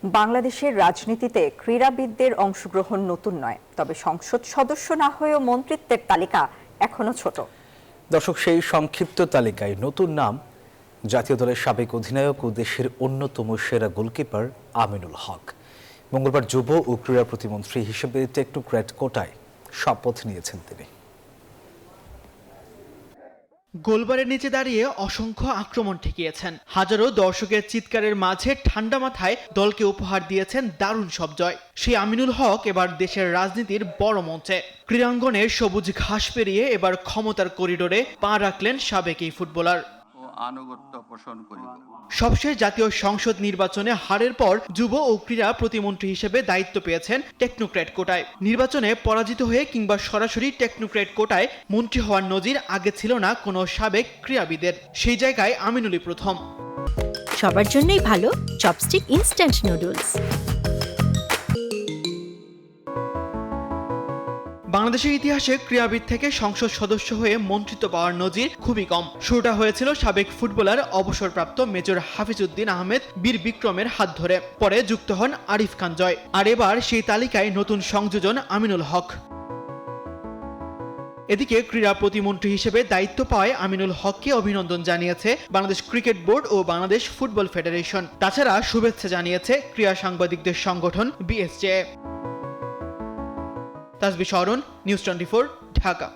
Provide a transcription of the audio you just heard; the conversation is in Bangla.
বাংলাদেশের রাজনীতিতে ক্রীড়াবিদদের অংশগ্রহণ নতুন নয়, তবে সংসদ সদস্য না হয়েও মন্ত্রিত্বের তালিকা এখনো ছোট। দর্শক, সেই সংক্ষিপ্ত তালিকায় নতুন নাম জাতীয় দলের সাবেক অধিনায়ক ও দেশের অন্যতম সেরা গোলকিপার আমিনুল হক। মঙ্গলবার যুব ও ক্রীড়া প্রতিমন্ত্রী হিসেবে টেকনোক্র্যাট কোটায় শপথ নিয়েছেন তিনি। গোলবারের নিচে দাঁড়িয়ে অসংখ্য আক্রমণ ঠেকিয়েছেন, হাজারো দর্শকের চিৎকারের মাঝে ঠান্ডা মাথায় দলকে উপহার দিয়েছেন দারুণ সব জয়। সেই আমিনুল হক এবার দেশের রাজনীতির বড় মঞ্চে ক্রীড়াঙ্গনের সবুজ ঘাস পেরিয়ে এবার ক্ষমতার করিডোরে পা রাখলেন সাবেক এই ফুটবলার। আনুগত্য পোষণ করিব। সবশেষ জাতীয় সংসদ নির্বাচনে হারের পর যুব ও ক্রীড়া প্রতিমন্ত্রী হিসেবে দায়িত্ব পেয়েছেন টেকনোক্র্যাট কোটায়। নির্বাচনে পরাজিত হয়ে কিংবা সরাসরি টেকনোক্র্যাট কোটায় মন্ত্রী হওয়ার নজির আগে ছিল না কোনো সাবেক ক্রীড়াবিদের। সেই জায়গায় আমিনুলই প্রথম। সবার জন্যই ভালো চপস্টিক ইনস্ট্যান্ট নুডলস। বাংলাদেশের ইতিহাসে ক্রীড়াবিদ থেকে সংসদ সদস্য হয়ে মন্ত্রিত্ব পাওয়ার নজির খুবই কম। শুরুটা হয়েছিল সাবেক ফুটবলার অবসরপ্রাপ্ত মেজর হাফিজউদ্দিন আহমেদ বীর বিক্রমের হাত ধরে, পরে যুক্ত হন আরিফ খান জয়, আর এবার সেই তালিকায় নতুন সংযোজন আমিনুল হক। এদিকে ক্রীড়া প্রতিমন্ত্রী হিসেবে দায়িত্ব পাওয়ায় আমিনুল হককে অভিনন্দন জানিয়েছে বাংলাদেশ ক্রিকেট বোর্ড ও বাংলাদেশ ফুটবল ফেডারেশন। তাছাড়া শুভেচ্ছা জানিয়েছে ক্রীড়া সাংবাদিকদের সংগঠন বিএসজে। তাসবিহ শরণ, নিউজ 24, ঢাকা।